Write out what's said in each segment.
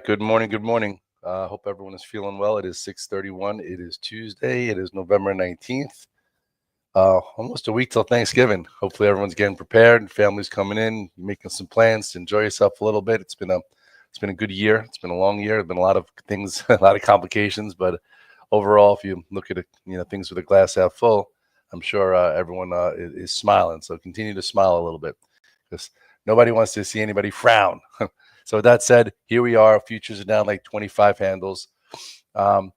right. Good morning. Good morning. Hope everyone is feeling well. It is 6:31. It is Tuesday. It is November 19th. Almost a week till Thanksgiving. Hopefully everyone's getting prepared. Families coming in, making some plans to enjoy yourself a little bit. It's been a good year. It's been a long year. There's been a lot of things, a lot of complications, but overall, if you look at it, things with a glass half full, I'm sure everyone is smiling. So continue to smile a little bit because nobody wants to see anybody frown. So with that said, here we are. Futures are down like 25 handles. Um,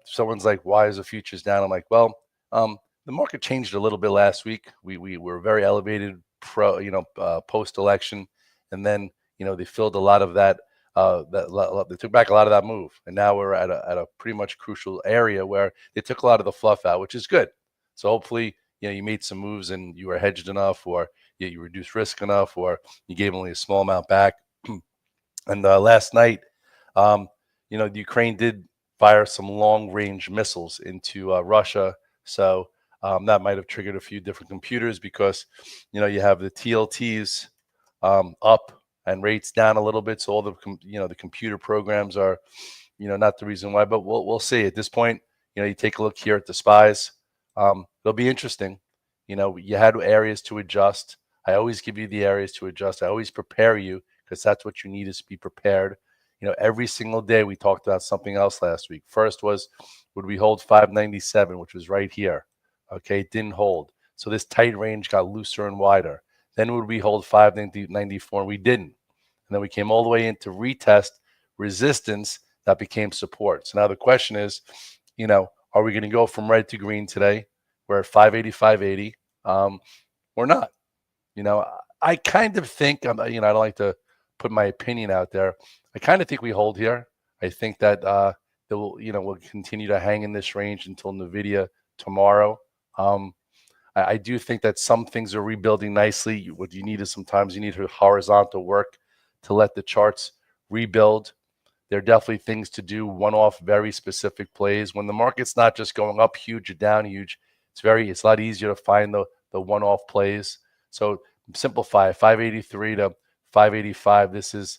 someone's like, "Why is the futures down?" I'm like, "Well, the market changed a little bit last week. We were very elevated post election, and then they filled a lot of that. They took back a lot of that move, and now we're at a pretty much crucial area where they took a lot of the fluff out, which is good. So hopefully, you made some moves and you were hedged enough, or you reduced risk enough, or you gave only a small amount back." And last night, um, the Ukraine did fire some long-range missiles into Russia, so that might have triggered a few different computers because, you have the TLTs up and rates down a little bit. So all the computer programs are, not the reason why, but we'll see. At this point, you take a look here at the spies. It'll be interesting. You had areas to adjust. I always give you the areas to adjust. I always prepare you because that's what you need is to be prepared. Every single day we talked about something else last week. First was, would we hold 597, which was right here? Okay, it didn't hold. So this tight range got looser and wider. Then would we hold 594? And we didn't. And then we came all the way into retest resistance that became support. So now the question is, are we going to go from red to green today? We're at 580, or not. I kind of think, I don't like to put my opinion out there. I kind of think we hold here. I think that we'll continue to hang in this range until NVIDIA tomorrow. I do think that some things are rebuilding nicely. What you need is sometimes you need horizontal work to let the charts rebuild. There are definitely things to do, one-off, very specific plays. When the market's not just going up huge or down huge, it's a lot easier to find the one-off plays. So simplify 583 to 585. This is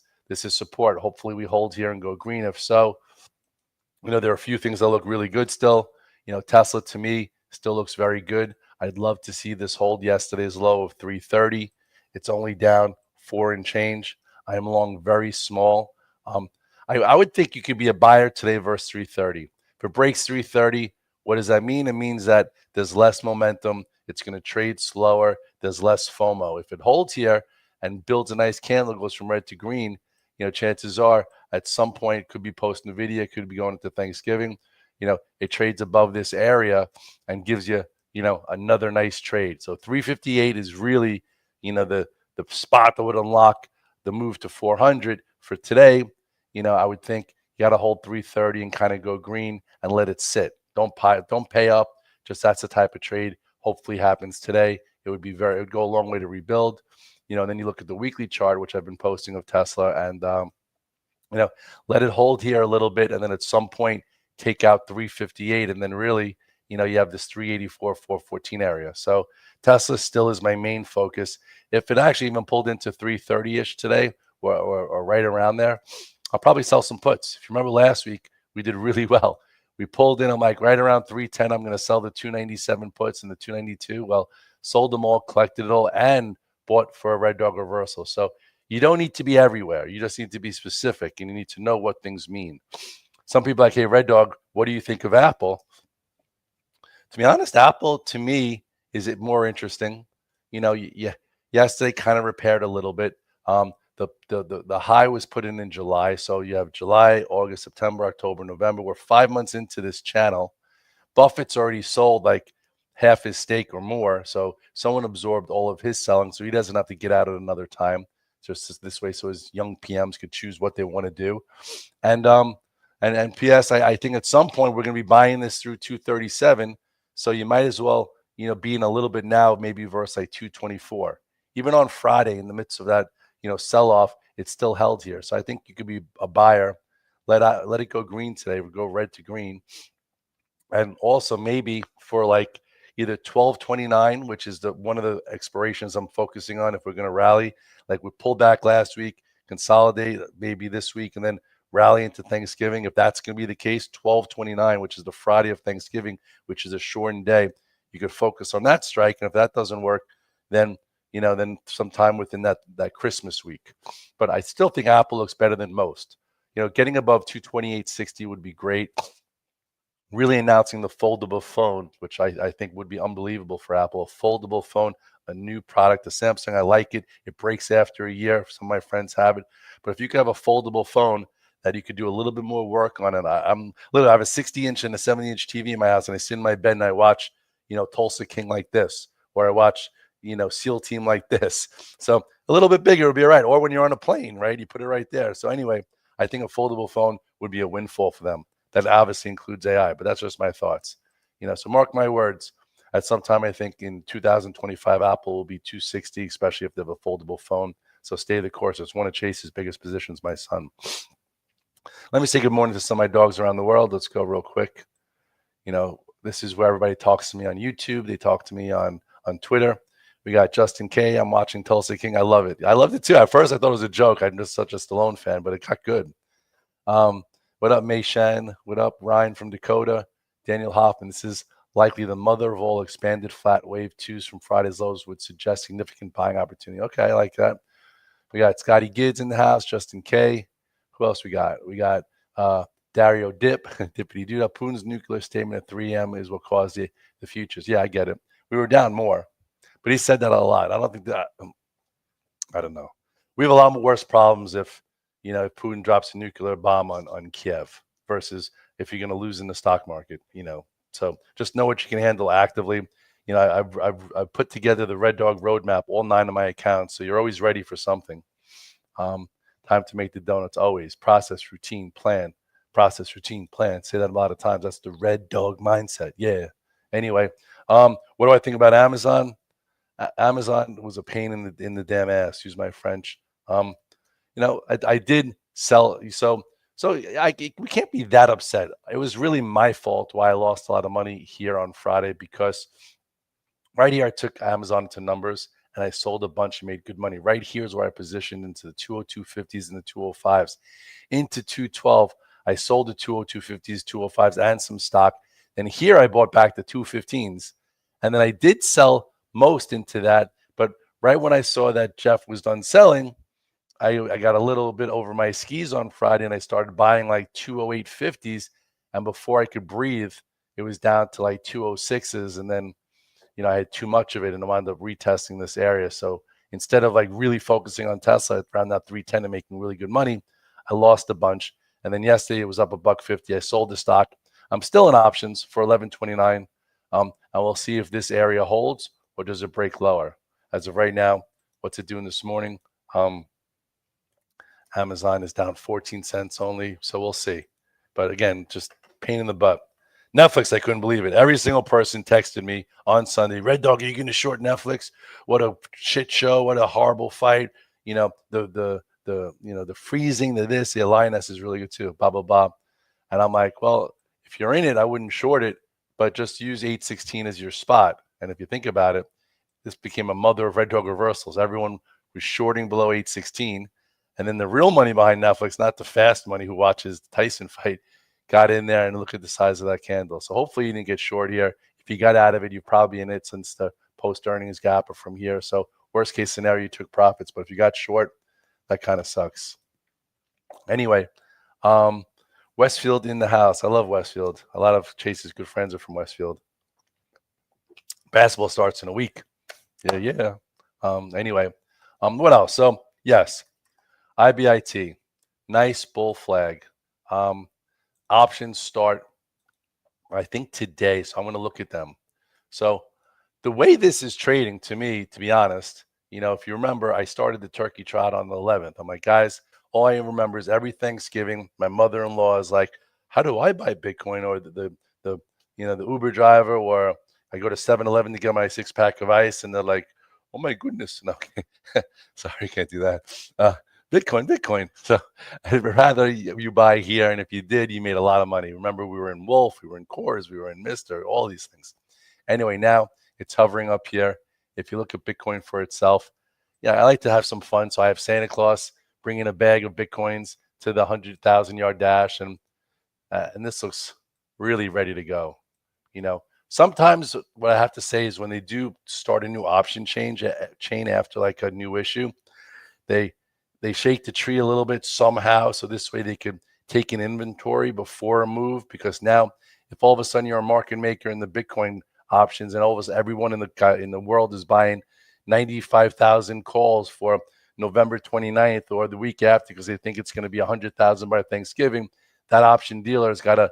support. Hopefully we hold here and go green. If so, there are a few things that look really good still. Tesla to me still looks very good. I'd love to see this hold yesterday's low of 330. It's only down 4 and change. I am long very small. I would think you could be a buyer today versus 330. If it breaks 330, what does that mean? It means that there's less momentum. It's going to trade slower. There's less FOMO. If it holds here and builds a nice candle, goes from red to green, chances are at some point it could be post NVIDIA, could be going into Thanksgiving. It trades above this area and gives you, another nice trade. So 358 is really, the spot that would unlock the move to 400 for today. I would think you got to hold 330 and kind of go green and let it sit. Don't pay up. Just that's the type of trade hopefully happens today. It would go a long way to rebuild. Then you look at the weekly chart, which I've been posting of Tesla, and let it hold here a little bit, and then at some point take out 358, and then really, you have this 384, 414 area. So Tesla still is my main focus. If it actually even pulled into 330-ish today, or right around there, I'll probably sell some puts. If you remember last week, we did really well. We pulled in, I'm like, right around 310, I'm going to sell the 297 puts and the 292. Well, sold them all, collected it all, and bought for a red dog reversal. So you don't need to be everywhere. You just need to be specific, and you need to know what things mean. Some people are like, hey, red dog, what do you think of Apple? To be honest, Apple, to me, is it more interesting? Yesterday kind of repaired a little bit. The high was put in July. So you have July, August, September, October, November. We're 5 months into this channel. Buffett's already sold like half his stake or more. So someone absorbed all of his selling. So he doesn't have to get out at another time. Just this way, so his young PMs could choose what they want to do. And PS, I think at some point we're going to be buying this through 237. So you might as well, be in a little bit now, maybe versus like 224. Even on Friday, in the midst of that, sell off, it's still held here. So I think you could be a buyer. Let it go green today. We go red to green. And also maybe for like either 1229, which is one of the expirations I'm focusing on if we're going to rally. Like we pulled back last week, consolidate maybe this week, and then rally into Thanksgiving. If that's going to be the case, 12/29, which is the Friday of Thanksgiving, which is a shortened day, you could focus on that strike. And if that doesn't work, then then sometime within that Christmas week. But I still think Apple looks better than most. Getting above 228.60 would be great. Really announcing the foldable phone, which I think would be unbelievable for Apple. A foldable phone, a new product. The Samsung, I like it. It breaks after a year. Some of my friends have it. But if you could have a foldable phone that you could do a little bit more work on it. I have a 60-inch and a 70-inch TV in my house, and I sit in my bed and I watch, Tulsa King like this, or I watch, SEAL Team like this. So a little bit bigger would be all right. Or when you're on a plane, right, you put it right there. So anyway, I think a foldable phone would be a windfall for them. That obviously includes AI, but that's just my thoughts. So mark my words. At some time, I think in 2025, Apple will be 260, especially if they have a foldable phone. So stay the course. It's one of Chase's biggest positions, my son. Let me say good morning to some of my dogs around the world. Let's go real quick. This is where everybody talks to me on YouTube. They talk to me on Twitter. We got Justin K. I'm watching Tulsa King. I love it. I loved it too. At first, I thought it was a joke. I'm just such a Stallone fan, but it got good. What up, Mei Shen? What up, Ryan from Dakota? Daniel Hoffman. This is likely the mother of all expanded flat wave twos from Friday's lows would suggest significant buying opportunity. Okay, I like that. We got Scotty Gids in the house, Justin K. Who else we got? We got Dario Dip, Dippity Doo. Putin's nuclear statement at 3 a.m. is what caused the futures. Yeah, I get it. We were down more, but he said that a lot. I don't think that. I don't know. We have a lot worse problems if Putin drops a nuclear bomb on Kiev versus if you're going to lose in the stock market. So just know what you can handle actively. I've put together the Red Dog roadmap, all 9 of my accounts, so you're always ready for something. Time to make the donuts always. Process, routine, plan. Process, routine, plan. Say that a lot of times. That's the Red Dog mindset. Yeah. Anyway, what do I think about Amazon? Amazon was a pain in the damn ass. Use my French. I did sell. So we can't be that upset. It was really my fault why I lost a lot of money here on Friday, because right here I took Amazon to numbers and I sold a bunch and made good money. Right here is where I positioned into the 202.50s and the 205s. Into 212, I sold the 202.50s, 205s, and some stock. And here I bought back the 215s. And then I did sell most into that. But right when I saw that Jeff was done selling, I got a little bit over my skis on Friday and I started buying like 208.50s. And before I could breathe, it was down to like 206s. And then I had too much of it and I wound up retesting this area. So instead of like really focusing on Tesla around that 310 and making really good money, I lost a bunch. And then yesterday it was up $1.50. I sold the stock. I'm still in options for 11.29. And we'll see if this area holds or does it break lower. As of right now, what's it doing this morning? Amazon is down 14 cents only. So we'll see. But again, just pain in the butt. Netflix, I couldn't believe it. Every single person texted me on Sunday, Red Dog, are you going to short Netflix? What a shit show. What a horrible fight. The freezing, the lioness is really good too, blah, blah, blah. And I'm like, well, if you're in it, I wouldn't short it, but just use 816 as your spot. And if you think about it, this became a mother of Red Dog reversals. Everyone was shorting below 816. And then the real money behind Netflix, not the fast money who watches the Tyson fight, got in there and look at the size of that candle. So hopefully you didn't get short here. If you got out of it, you're probably in it since the post-earnings gap or from here. So worst case scenario, you took profits. But if you got short, that kind of sucks. Anyway, Westfield in the house. I love Westfield. A lot of Chase's good friends are from Westfield. Basketball starts in a week. Yeah. Anyway, what else? So, yes, IBIT. Nice bull flag. Options start, I think, today. So I'm going to look at them. So the way this is trading, to me, to be honest, if you remember, I started the turkey trot on the 11th. I'm like, guys, all I remember is every Thanksgiving, my mother-in-law is like, how do I buy Bitcoin? Or the Uber driver, or I go to 7-Eleven to get my 6-pack of ice, and they're like, oh my goodness. No, sorry, can't do that. Bitcoin. So I'd rather you buy here. And if you did, you made a lot of money. Remember, we were in Wolf, we were in Coors, we were in Mister, all these things. Anyway, now it's hovering up here. If you look at Bitcoin for itself, yeah, I like to have some fun. So I have Santa Claus bring in a bag of Bitcoins to the 100,000-yard dash, and this looks really ready to go. Sometimes what I have to say is when they do start a new option chain after like a new issue, they shake the tree a little bit somehow, so this way they could take an inventory before a move. Because now, if all of a sudden you're a market maker in the Bitcoin options, and all of a sudden everyone in the world is buying 95,000 calls for November 29th or the week after because they think it's going to be 100,000 by Thanksgiving, that option dealer has got to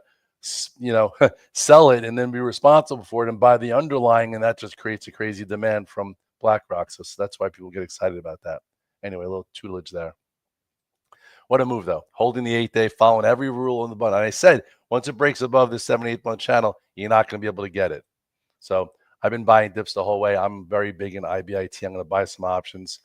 sell it and then be responsible for it and buy the underlying, and that just creates a crazy demand from BlackRock. So that's why people get excited about that. Anyway, a little tutelage there. What a move, though. Holding the 8-day, following every rule on the button. And I said, once it breaks above the 7-8 month channel, you're not going to be able to get it. So I've been buying dips the whole way. I'm very big in IBIT. I'm going to buy some options.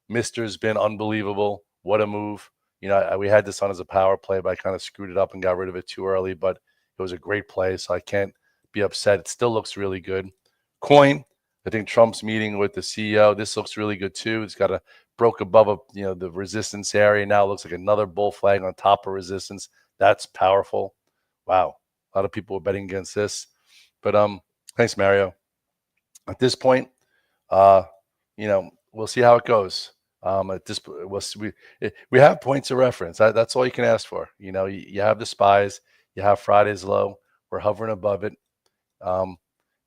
Mister's been unbelievable. What a move. We had this on as a power play, but I kind of screwed it up and got rid of it too early. But it was a great play, so I can't be upset. It still looks really good. Coin, I think Trump's meeting with the CEO. This looks really good too. It's got a broke above the resistance area. Now it looks like another bull flag on top of resistance. That's powerful. Wow, a lot of people were betting against this. But thanks, Mario. At this point, we'll see how it goes. At this, we have points of reference. That's all you can ask for. You have the SPYs, you have Friday's low. We're hovering above it.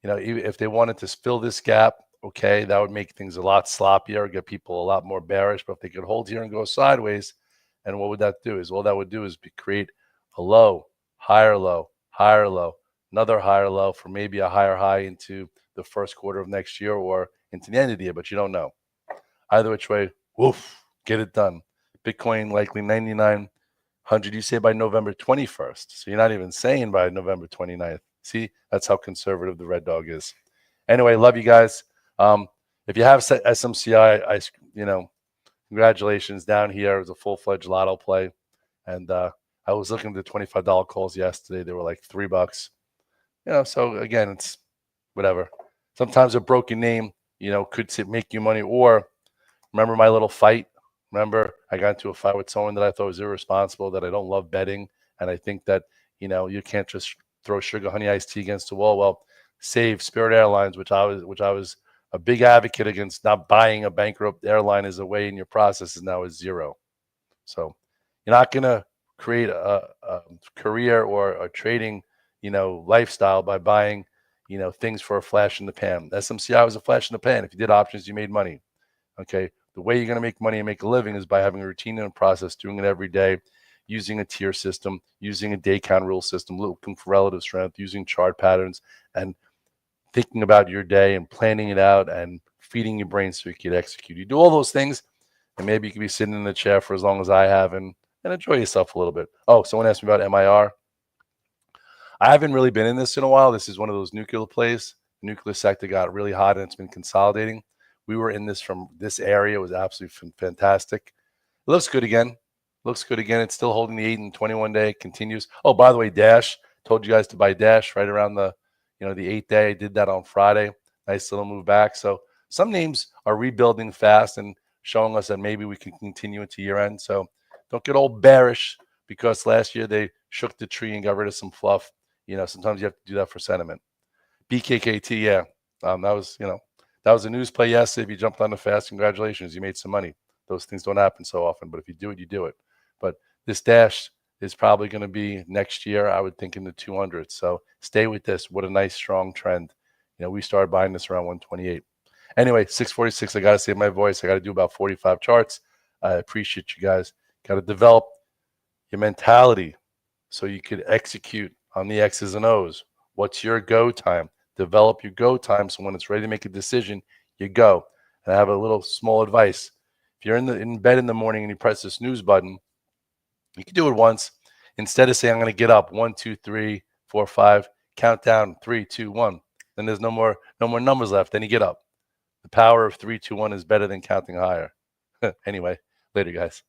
If they wanted to fill this gap, okay, that would make things a lot sloppier, get people a lot more bearish. But if they could hold here and go sideways, and what would that do? All that would do is create a low, higher low, higher low, another higher low for maybe a higher high into the first quarter of next year or into the end of the year, but you don't know. Either which way, woof, get it done. Bitcoin likely 9,900, you say by November 21st. So you're not even saying by November 29th. See, that's how conservative the Red Dog is. Anyway, love you guys. If you have SMCI, congratulations. Down here, it was a full-fledged lotto play. And I was looking at the $25 calls yesterday. They were like $3. So again, it's whatever. Sometimes a broken name, could make you money. Or remember my little fight? Remember I got into a fight with someone that I thought was irresponsible, that I don't love betting. And I think that, you can't just throw sugar honey iced tea against the wall. Well, save Spirit Airlines, which I was a big advocate against. Not buying a bankrupt airline as a way in your process is now is zero. So you're not going to create a career or a trading, lifestyle by buying, things for a flash in the pan. SMCI was a flash in the pan. If you did options, you made money. Okay. The way you're going to make money and make a living is by having a routine and a process, doing it every day, using a tier system, using a day count rule system, looking for relative strength, using chart patterns, and thinking about your day and planning it out and feeding your brain so you can execute. You do all those things, and maybe you can be sitting in the chair for as long as I have and enjoy yourself a little bit. Oh, someone asked me about MIR. I haven't really been in this in a while. This is one of those nuclear plays. The nuclear sector got really hot and it's been consolidating. We were in this from this area. It was absolutely fantastic. It looks good again. It's still holding the 8 and 21 day. Continues. Oh, by the way, Dash. Told you guys to buy Dash right around the 8th day. I did that on Friday. Nice little move back. So some names are rebuilding fast and showing us that maybe we can continue into year end. So don't get all bearish because last year they shook the tree and got rid of some fluff. Sometimes you have to do that for sentiment. BKKT, yeah. That was a news play yesterday. If you jumped on the fast, congratulations. You made some money. Those things don't happen so often, but if you do it, you do it. But this Dash is probably going to be next year, I would think, in the 200s. So stay with this. What a nice, strong trend. We started buying this around 128. Anyway, 646, I got to save my voice. I got to do about 45 charts. I appreciate you guys. Got to develop your mentality so you could execute on the X's and O's. What's your go time? Develop your go time so when it's ready to make a decision, you go. And I have a little small advice. If you're in bed in the morning and you press the snooze button, you can do it once. Instead of saying, I'm going to get up 1, 2, 3, 4, 5, count down 3, 2, 1. Then there's no more numbers left. Then you get up. The power of 3, 2, 1 is better than counting higher. Anyway, later, guys.